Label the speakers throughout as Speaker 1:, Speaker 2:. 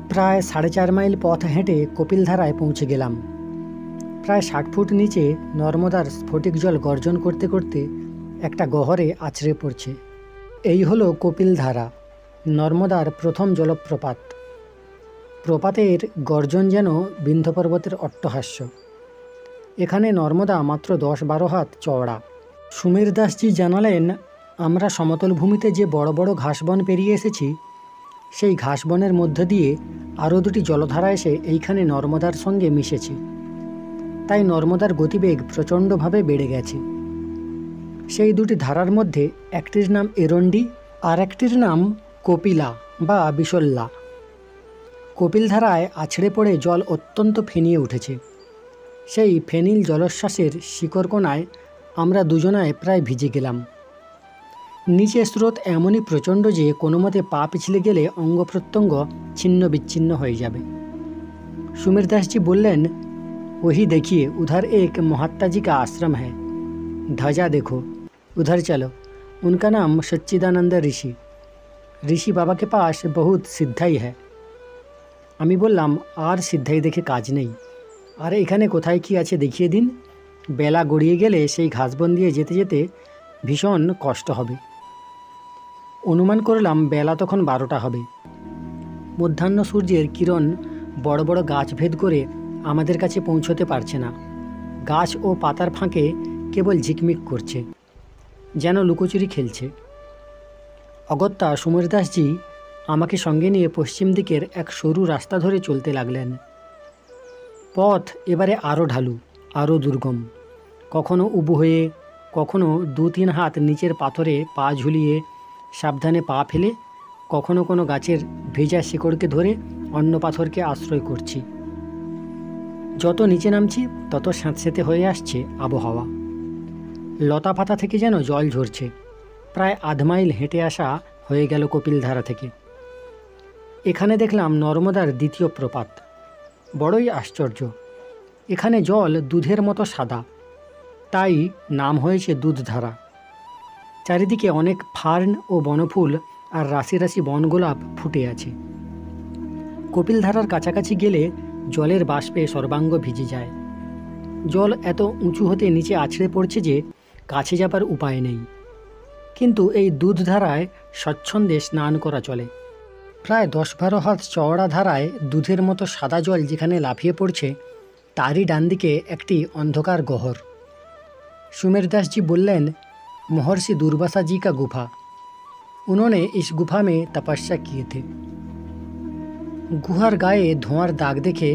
Speaker 1: প্রায় 4.5 মাইল পথ হেঁটে কপিলধারায় পৌঁছে গেলাম। প্রায় 60 ফুট নিচে নর্মদার স্ফটিক জল গর্জন করতে করতে একটা গহরে আছড়ে পড়ছে। এই হলো কপিলধারা, নর্মদার প্রথম জলপ্রপাত। প্রপাতের গর্জন যেন বিন্ধ্য পর্বতের অট্টহাস্য। এখানে নর্মদা মাত্র 10-12 হাত চওড়া। সুমের দাসজি জানালেন, আমরা সমতল ভূমিতে যে বড় বড় ঘাসবন পেরিয়ে এসেছি, সেই ঘাসবনের মধ্য দিয়ে আরও দুটি জলধারা এসে এইখানে নর্মদার সঙ্গে মিশেছে। তাই নর্মদার গতিবেগ প্রচণ্ডভাবে বেড়ে গেছে। সেই দুটি ধারার মধ্যে একটির নাম এরণ্ডি আর একটির নাম কপিলা বা বিশল্যা। কপিলধারায় আছড়ে পড়ে জল অত্যন্ত ফেনিয়ে উঠেছে। সেই ফেনিল জলোচ্ছ্বাসের শিকড়কোণায় আমরা দুজনায় প্রায় ভিজে গেলাম। নিচে স্রোত এমনই প্রচণ্ড যে কোনো মতে পা পিছলে গেলে অঙ্গ প্রত্যঙ্গ ছিন্ন বিচ্ছিন্ন হয়ে যাবে। सुमेर दास जी बोलें, वही देखिए उधर एक महात्मा जी का आश्रम है, ध्वजा देखो, उधर चलो। उनका नाम सच्चिदानंद ऋषि। ऋषि बाबा के पास बहुत सिद्धाई है। আমি বললাম, আর সিদ্ধাই দেখে কাজ নেই, আর এখানে কোথায় কি আছে দেখিয়ে দিন। বেলা গড়িয়ে গেলে সেই ঘাসবন দিয়ে যেতে যেতে ভীষণ কষ্ট হবে। অনুমান করলাম বেলা তখন 12টা হবে। মধ্যাহ্ন সূর্যের কিরণ বড় বড় গাছ ভেদ করে আমাদের কাছে পৌঁছতে পারছে না। গাছ ও পাতার ফাঁকে কেবল ঝিকমিক করছে, যেন লুকোচুরি খেলছে। অগত্যা সুমের দাসজি আমাকে সঙ্গে নিয়ে পশ্চিম দিকের এক সরু রাস্তা ধরে চলতে লাগলেন। পথ এবারে আরও ঢালু, আরও দুর্গম। কখনো উবু হয়ে, কখনো 2-3 হাত নিচের পাথরে পা ঝুলিয়ে সাবধানে পা ফেলে, কখনো কোনো গাছের ভেজা শিকড়কে ধরে অন্য পাথরকে আশ্রয় করছি। যত নিচে নামছি তত স্যাঁতস্যাঁতে হয়ে আসছে আবহাওয়া। লতা পাতা থেকে যেন জল ঝরছে। প্রায় আধ মাইল হেঁটে আসা হয়ে গেল কপিলধারা থেকে। এখানে দেখলাম নর্মদার দ্বিতীয় প্রপাত। বড়ই আশ্চর্য, এখানে জল দুধের মতো সাদা, তাই নাম হয়েছে দুধধারা। চারিদিকে অনেক ফার্ন ও বনফুল আর রাশি রাশি বনগোলাপ ফুটে আছে। কপিলধারার কাছাকাছি গেলে জলের বাষ্পে সর্বাঙ্গ ভিজে যায়। জল এত উঁচু হতে নিচে আছড়ে পড়ছে যে কাছে যাবার উপায় নেই। কিন্তু এই দুধধারায় স্বচ্ছন্দে স্নান করা চলে। প্রায় 10-12 হাত চওড়া ধারায় দুধের মতো সাদা জল যেখানে লাফিয়ে পড়ছে, তারই ডান দিকে একটি অন্ধকার গহর। सुमेर दास जी बोलें, महर्षि दुर्वासा जी का गुफा। उन्होंने इस गुफा में तपस्या किए थे। गुहार गाए धोঁয়ার दाग देखे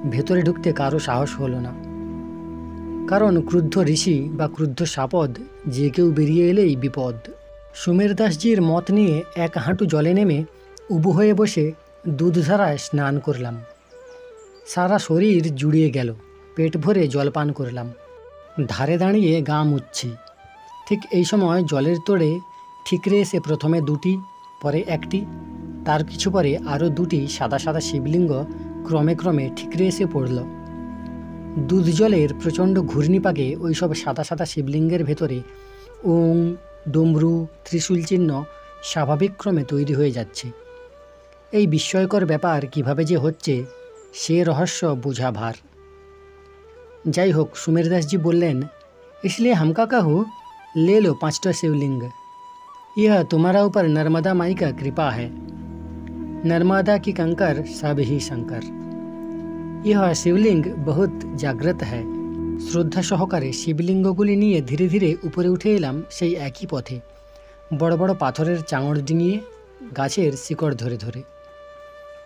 Speaker 1: ভেতরে ঢুকতে কারো সাহস হলো না, কারণ ক্রুদ্ধ ঋষি বা ক্রুদ্ধ সাপদ যে কেউ বেরিয়ে এলেই বিপদ। সুমের দাসজির মত নিয়ে এক হাঁটু জলে নেমে উবু হয়ে বসে দুধধারায় স্নান করলাম। সারা শরীর জুড়িয়ে গেল, পেট ভরে জলপান করলাম। ধারে দাঁড়িয়ে গা মুছছি। ঠিক এই সময় জলের তোড়ে ঠিকরে এসে প্রথমে 2টি, পরে 1টি, তার কিছু পরে আরও 2টি সাদা সাদা শিবলিঙ্গ ক্রমে ক্রমে ঠিকরে এসে পড়ল। দুধ জলের প্রচণ্ড ঘূর্ণিপাকে ওই সব সাদা সাদা শিবলিঙ্গের ভেতরে ওং, ডমরু, ত্রিশূল চিহ্ন স্বাভাবিক ক্রমে তৈরি হয়ে যাচ্ছে। এই বিস্ময়কর ব্যাপার কিভাবে যে হচ্ছে সে রহস্য বোঝা ভার। যাই হোক, सुमेर दास जी बोलें, इसलिए हमका कहूँ ले लो 5टा शिवलिंग। यह तुम्हारा ऊपर नर्मदा माई का कृपा है। नर्मदा की कंकर सब ही शंकर। यह शिवलिंग बहुत जागृत है। শ্রদ্ধা সহকারে শিবলিঙ্গগুলি নিয়ে ধীরে ধীরে উপরে উঠে এলাম সেই একই পথে, বড় বড় পাথরের চাঙড় ডিঙিয়ে, গাছের শিকড় ধরে ধরে।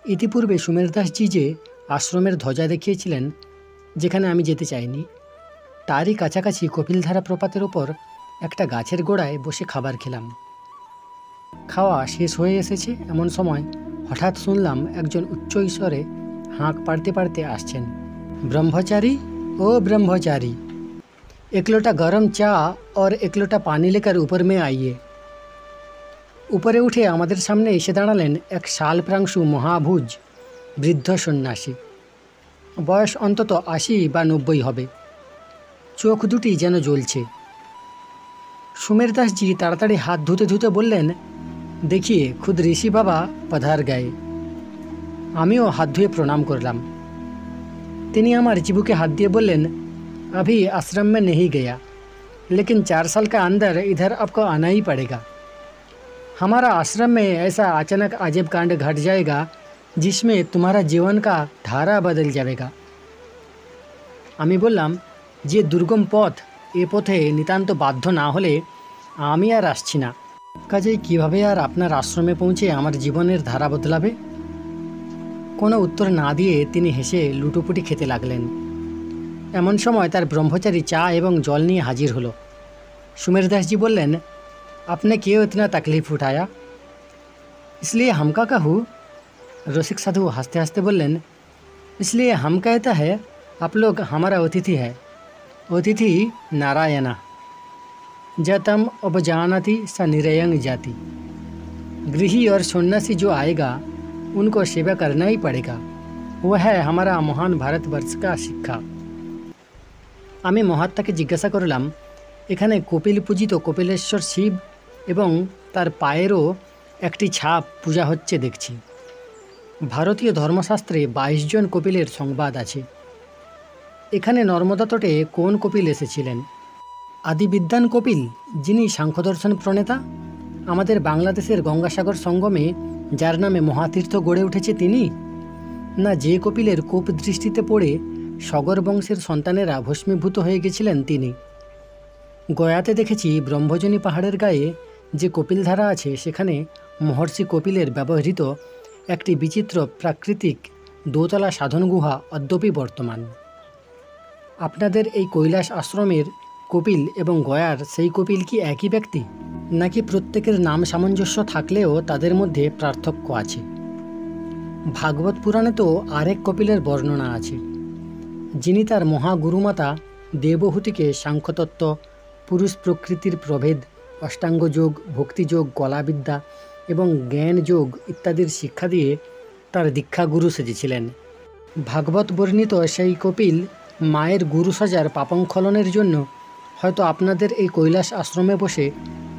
Speaker 1: ইতিপূর্বে সুমের দাসজি যে আশ্রমের ধ্বজা দেখিয়েছিলেন, যেখানে আমি যেতে চাইনি, তারই কাছাকাছি কপিলধারা প্রপাতের ওপর একটা গাছের গোড়ায় বসে খাবার খেলাম। খাওয়া শেষ হয়ে এসেছে এমন সময় হঠাৎ শুনলাম একজন উচ্চ স্বরে হাঁক পাড়তে পাড়তে আসছেন, ब्रह्मचारी ओ ब्रह्मचारी, 1 लोटा गरम चा और 1 लोटा पानी लेकर ऊपर में आइए। উপরে উঠে আমাদের সামনে এসে দাঁড়ালেন এক শালপ্রাংশু মহাভুজ বৃদ্ধ সন্ন্যাসী। বয়স অন্তত 80 বা 90 হবে। চোখ দুটি যেন জ্বলছে। सुमेर दास जी তাড়াতাড়ি হাত ধুতে ধুতে বললেন, देखिए खुद ऋषि बाबा पधार गए। আমিও হাত ধুয়ে প্রণাম করলাম। তিনি আমার চিবুকে হাত দিয়ে বললেন, अभी आश्रम में नहीं गया, लेकिन 4 साल का अंदर इधर आपको आना ही पड़ेगा। हमारा आश्रम में ऐसा अचानक अजब कांड घट जाएगा जिसमें तुम्हारा जीवन का धारा बदल जाएगा। আমি বললাম, যে দুর্গম পথ, এ পথে নিতান্ত বাধ্য না হলে আমি আর আসছি না। কাজেই কীভাবে আর আপনার আশ্রমে পৌঁছে আমার জীবনের ধারা বদলাবে? কোনো উত্তর না দিয়ে তিনি হেসে লুটোপুটি খেতে লাগলেন। এমন সময় তার ব্রহ্মচারী চা এবং জল নিয়ে হাজির হলো। সুমের দাসজি বললেন, আপনি क्यों इतना तकलीफ उठाया, इसलिए हम का कहूँ? रसिक साधु हंसते हंसते बोलें, इसलिए हम कहता है आप लोग हमारा अतिथि है, अतिथि नारायणा, जतम उपजानति स निरयंग जाति। गृही और सन्यासी जो आएगा उनको सेवा करना ही पड़ेगा, वह है हमारा महान भारतवर्ष का शिक्षा। আমি মহাত্মাকে জিজ্ঞাসা করলাম, এখানে কপিল পূজিত কপিলেশ্বর শিব এবং তার পায়েরও একটি ছাপ পূজা হচ্ছে দেখছি। ভারতীয় ধর্মশাস্ত্রে 22 জন কপিলের সংবাদ আছে। এখানে নর্মদা তটে কোন কপিল এসেছিলেন? আদিবিদ্যান কপিল, যিনি সাংখ্যদর্শন প্রণেতা, আমাদের বাংলাদেশের গঙ্গাসাগর সঙ্গমে যার নামে মহাতীর্থ গড়ে উঠেছে তিনি? না যে কপিলের কোপ দৃষ্টিতে পড়ে সগর বংশের সন্তানেরা ভস্মীভূত হয়ে গেছিলেন তিনি? গয়াতে দেখেছি ব্রহ্মজনী পাহাড়ের গায়ে যে কপিলধারা আছে সেখানে মহর্ষি কপিলের ব্যবহৃত একটি বিচিত্র প্রাকৃতিক দোতলা সাধন গুহা অদ্যপি বর্তমান। আপনাদের এই কৈলাস আশ্রমের কপিল এবং গয়ার সেই কপিল কি একই ব্যক্তি, নাকি প্রত্যেকের নাম সামঞ্জস্য থাকলেও তাদের মধ্যে পার্থক্য আছে? ভাগবত পুরাণে তো আরেক কপিলের বর্ণনা আছে, যিনি তার মহাগুরুমাতা দেবহূতিকে সাংখ্যতত্ত্ব, পুরুষ প্রকৃতির প্রভেদ, অষ্টাঙ্গ যোগ, ভক্তিযোগ, কলাবিদ্যা এবং জ্ঞান যোগ ইত্যাদির শিক্ষা দিয়ে তার দীক্ষাগুরু সেজেছিলেন। ভাগবত বর্ণিত সেই কপিল মায়ের গুরু সাজার পাপঙ্খলনের জন্য হয়তো আপনাদের এই কৈলাস আশ্রমে বসে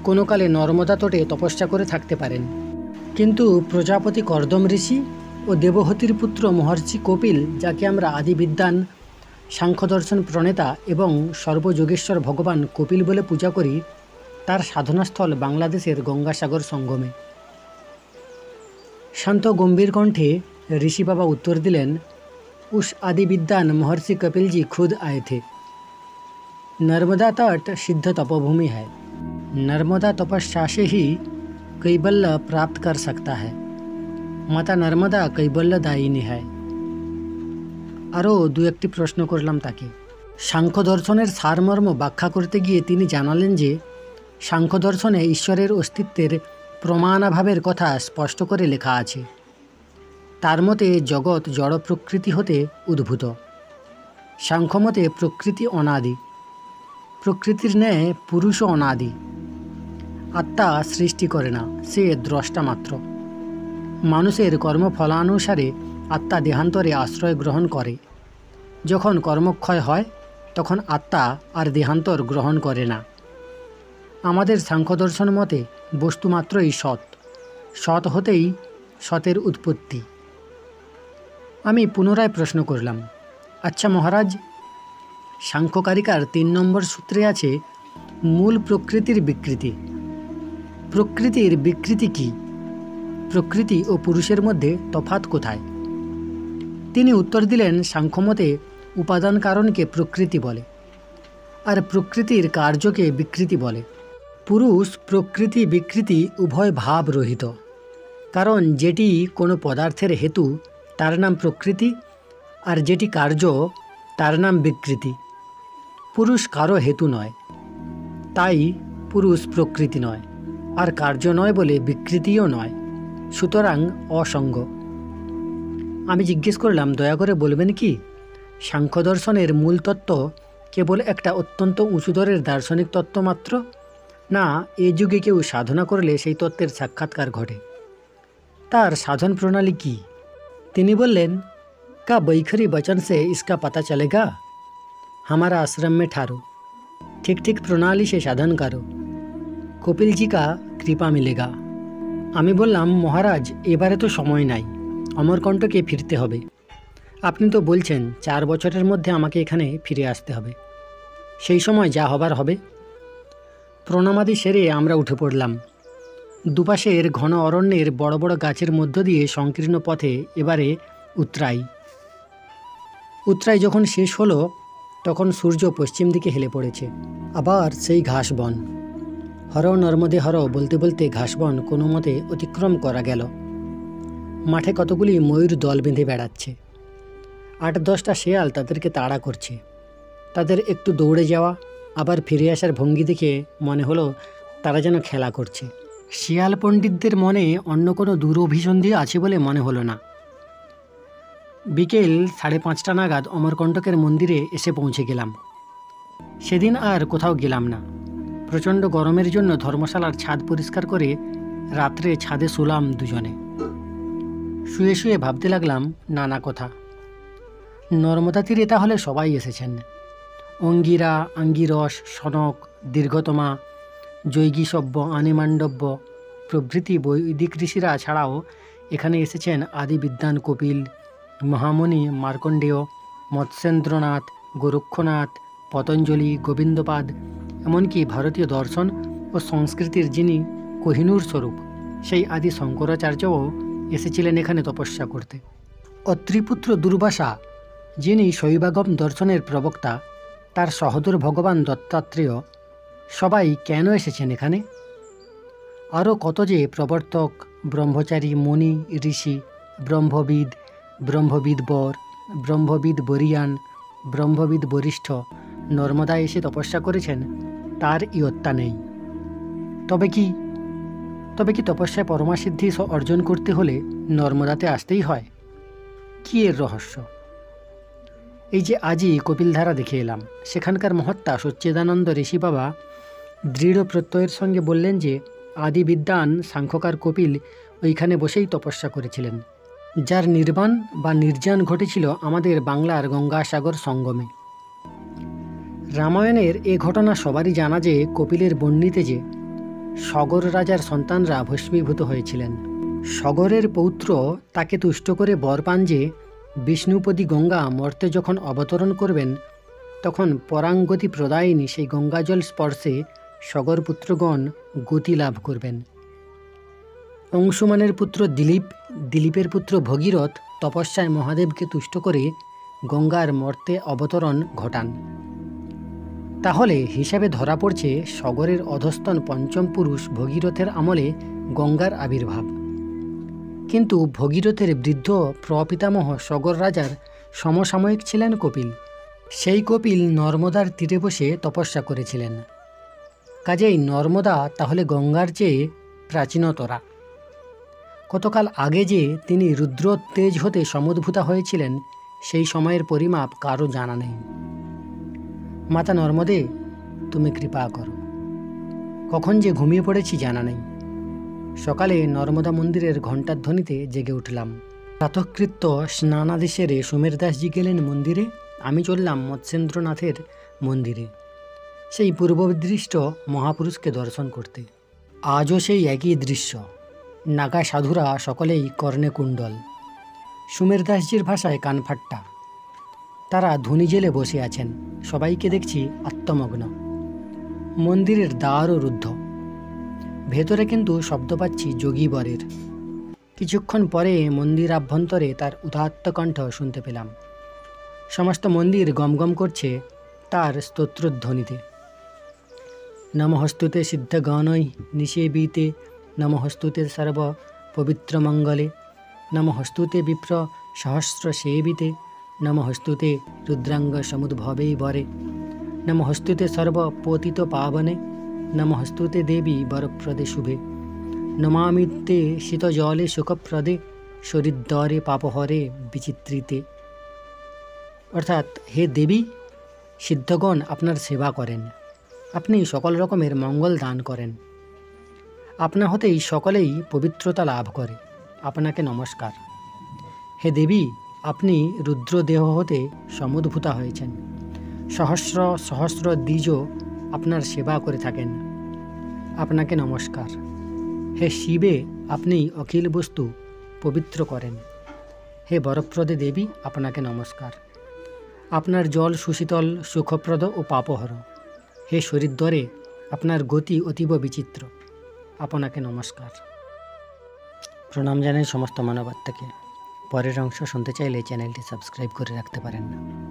Speaker 1: কোনো কালে নর্মদা তটে তপস্যা করে থাকতে পারেন। কিন্তু প্রজাপতি কর্দম ঋষি ও দেবহূতির পুত্র মহর্ষি কপিল, যাকে আমরা আদিবিদ্যান, সাংখ্যদর্শন প্রণেতা এবং সর্বযোগেশ্বর ভগবান কপিল বলে পূজা করি, তার সাধনাস্থল বাংলাদেশের গঙ্গাসাগর সঙ্গমে। শান্ত গম্ভীর কণ্ঠে ऋषि बाबा उत्तर दिलेन, उस आदिविद्वान महर्षि कपिल जी खुद आए थे। नर्मदा तट सिद्ध तपोभूमि है, नर्मदा तपस्या से ही कैबल्य प्राप्त कर सकता है, माता नर्मदा कैबल्यदायिनी है। आरो दु एकटी प्रश्न करलाम ताके। सांख्य दर्शनेर सारमर्म व्याख्या करते गिये तिनि जानालेन जे सांख्य दर्शने ईश्वरेर अस्तित्वेर प्रमाणाभावेर कथा स्पष्ट करे लेखा आछे। तार मते जगत जड़ प्रकृति होते उद्भूत। सांख्य मते प्रकृति अनादि, प्रकृतिर न्याय पुरुषो अनादि। आत्मा सृष्टि करे ना, से द्रष्टा मात्र। मानुषेर कर्मफलानुसारे आत्मा देहान्तरे आश्रय ग्रहण करे। जखन कर्मक्षय हय तखन आत्मा आर देहान्तर ग्रहण करे ना। आमादेर सांख्य दर्शन मते बस्तुमात्रई सत्, सत् हतेई सतेर उत्पत्ति। आमी पुनराय प्रश्न करलाम, अच्छा महाराज, सांख्यकारिकार 3 नम्बर सूत्रे आछे मूल प्रकृतिर विकृति। प्रकृतिर विकृति की? प्रकृति और पुरुषेर मध्य तफात कोथाय? तिनि उत्तर दिलेन, सांख्यमते उपादान कारण के प्रकृति बोले और प्रकृतिर कार्य के विकृति बोले। पुरुष प्रकृति विकृति उभय भाव रहित, कारण जेटी कोनो पदार्थेर हेतु तार नाम प्रकृति और जेटी कार्य तार नाम विकृति। पुरुष कारो हेतु नय, ताई पुरुष प्रकृति नय, और कार्य नय बोले विकृतिओ नय, सुतरां असंग। आमी जिज्ञेस करलाम, दया करे बोलबेन कि सांख्य दर्शनेर मूल तत्व केवल एकटा अत्यंत उঁচু दरेर दार्शनिक तत्व मात्र, ना ए जुगे केउ साधना करले सेई तत्त्वेर साक्षात्कार घटे? तार साधन प्रणाली की? तिनि बोलेन, का बैखरी वचन से इसका पता चलेगा? हमारा आश्रम में ठहरो, ठीक ठीक प्रणाली से साधन करो, कपिल जी का कृपा मिलेगा। आमी बोललाम, महाराज एबारे तो समय नाई, অমরকণ্টকে ফিরতে হবে। আপনি তো বলছেন 4 বছরের মধ্যে আমাকে এখানে ফিরে আসতে হবে। সেই সময় যা হবার হবে। প্রণামাদি সেরে আমরা উঠে পড়লাম। দুপাশের ঘন অরণ্যের বড় বড় গাছের মধ্য দিয়ে সংকীর্ণ পথে এবারে উতরাই। যখন শেষ হলো তখন সূর্য পশ্চিম দিকে হেলে পড়েছে। আবার সেই ঘাস বন। হর নর্মদে হর বলতে বলতে ঘাসবন কোনো মতে অতিক্রম করা গেল। মাঠে কতগুলি ময়ূর দল বেঁধে বেড়াচ্ছে। 8-10টা শেয়াল তাদেরকে তাড়া করছে। তাদের একটু দৌড়ে যাওয়া আবার ফিরে আসার ভঙ্গি দেখে মনে হলো তারা যেন খেলা করছে। শিয়াল পণ্ডিতদের মনে অন্য কোনো দুরভিসন্ধি আছে বলে মনে হলো না। বিকেল 5:30টা নাগাদ অমরকণ্টকের মন্দিরে এসে পৌঁছে গেলাম। সেদিন আর কোথাও গেলাম না। প্রচণ্ড গরমের জন্য ধর্মশালার ছাদ পরিষ্কার করে রাত্রে ছাদে শুলাম দুজনে। শুয়ে শুয়ে ভাবতে লাগলাম নানা কথা। নর্মদা তীরে তাহলে সবাই এসেছেন। অঙ্গিরা, আঙ্গিরস, সনক, দীর্ঘতমা, জৈগীসব্য, আনিমাণ্ডব্য প্রভৃতি বৈদিক ঋষিরা ছাড়াও এখানে এসেছেন আদি বিদ্বান কপিল, মহামণি মার্কণ্ডেয়, মৎস্যেন্দ্রনাথ, গোরক্ষনাথ, পতঞ্জলি, গোবিন্দপাদ, এমনকি ভারতীয় দর্শন ও সংস্কৃতির যিনি কোহিনূর স্বরূপ সেই আদি শঙ্করাচার্যও এসেছিলেন এখানে তপস্যা করতে। অত্রিপুত্র দুর্বাসা, যিনি শৈবাগম দর্শনের প্রবক্তা, তার সহোদর ভগবান দত্তাত্রেয়, সবাই কেন এসেছেন এখানে? আরও কত যে প্রবর্তক, ব্রহ্মচারী, মুনি, ঋষি, ব্রহ্মবিদ, ব্রহ্মবিদ বর, ব্রহ্মবিদ বরিয়ান, ব্রহ্মবিদ বরিষ্ঠ নর্মদায় এসে তপস্যা করেছেন, তার ইয়ত্তা নেই। তবে কি তপস্যায় পরমাসিদ্ধি অর্জন করতে হলে নর্মদাতে আসতেই হয়? কি এর রহস্য? এই যে আজই কপিলধারা দেখে এলাম, সেখানকার মহাত্মা সচ্চিদানন্দ ঋষি বাবা দৃঢ় প্রত্যয়ের সঙ্গে বললেন যে আদি বিদ্বান সাংখ্যকার কপিল ওইখানে বসেই তপস্যা করেছিলেন, যার নির্বাণ বা নির্যান ঘটেছিল আমাদের বাংলার গঙ্গাসাগর সঙ্গমে। রামায়ণের এ ঘটনা সবারই জানা যে কপিলের বর্ণিতে যে সগর রাজার সন্তানরা ভস্মীভূত হয়েছিলেন। সগরের পৌত্র তাকে তুষ্ট করে বর পান যে বিষ্ণুপদী গঙ্গা মর্তে যখন অবতরণ করবেন তখন পরাঙ্গতি প্রদায়িনী সেই গঙ্গাজল স্পর্শে সগর পুত্রগণ গতি লাভ করবেন। অংশুমানের পুত্র দিলীপের পুত্র ভগীরথ তপস্যায় মহাদেবকে তুষ্ট করে গঙ্গার মর্তে অবতরণ ঘটান। তাহলে হিসাবে ধরা পড়ছে সগরের অধস্তন পঞ্চম পুরুষ ভগীরথের আমলে গঙ্গার আবির্ভাব। কিন্তু ভগীরথের বৃদ্ধ প্রপিতামহ সগর রাজার সমসাময়িক ছিলেন কপিল। সেই কপিল নর্মদার তীরে বসে তপস্যা করেছিলেন। কাজেই নর্মদা তাহলে গঙ্গার চেয়ে প্রাচীনতরা। কতকাল আগে যে তিনি রুদ্র তেজ হতে সমুদ্ভূতা হয়েছিলেন সেই সময়ের পরিমাপ কারও জানা নেই। মাতা নর্মদে, তুমি কৃপা করো। কখন যে ঘুমিয়ে পড়েছি জানা নেই। সকালে নর্মদা মন্দিরের ঘণ্টার ধ্বনিতে জেগে উঠলাম। প্রাতঃকৃত্য স্নানাদি সেরে সুমের দাসজি গেলেন মন্দিরে, আমি চললাম মৎস্যেন্দ্রনাথের মন্দিরে সেই পূর্বদৃষ্ট মহাপুরুষকে দর্শন করতে। আজও সেই একই দৃশ্য। নাগা সাধুরা সকলেই কর্ণে কুণ্ডল। সুমের দাসজির ভাষায় কানফাট্টা। তারা ধুনি জেলে বসে আছেন। সবাইকে দেখছি আত্মমগ্ন। মন্দিরের দ্বারও রুদ্ধ। ভেতরে কিন্তু শব্দ পাচ্ছি যোগীবরের। কিছুক্ষণ পরে মন্দির আভ্যন্তরে তার উদাত্ত কণ্ঠ শুনতে পেলাম। সমস্ত মন্দির গমগম করছে তার স্তোত্রধ্বনিতে। নমঃস্তুতে সিদ্ধগণৈ নিষেবিতে, নমঃস্তুতে সর্ব পবিত্র মঙ্গলে, নমঃস্তুতে বিপ্র সহস্র সেবিতে, নমঃস্তুতে রুদ্রাঙ্গ সমুদ্ভবে বরে, নমঃস্তুতে সর্বপতিত পাবনে, নমঃস্তুতে দেবী বরপ্রদে শুভে, নমামি তে শীতজলে সুখপ্রদে, শরীদ্দরে পাপহরে বিচিত্রিতে। অর্থাৎ, হে দেবী, সিদ্ধগণ আপনার সেবা করেন। আপনি সকল রকমের মঙ্গল দান করেন। আপনা হতেই সকলেই পবিত্রতা লাভ করে। আপনাকে নমস্কার। হে দেবী, আপনি রুদ্রদেহ হতে সমুদ্ভূতা হয়েছেন। সহস্র সহস্র দ্বিজ আপনার সেবা করে থাকেন। আপনাকে নমস্কার। হে শিবে, আপনি অখিল বস্তু পবিত্র করেন। হে বরপ্রদে দেবী, আপনাকে নমস্কার। আপনার জল সুশীতল, সুখপ্রদ ও পাপহর। হে শরীরদ্বরে, আপনার গতি অতীব বিচিত্র, আপনাকে নমস্কার। প্রণাম জানাই সমস্ত মানবাত্মাকে। পরের অংশ শুনতে চাইলে চ্যানেলটি সাবস্ক্রাইব করে রাখতে পারেন না।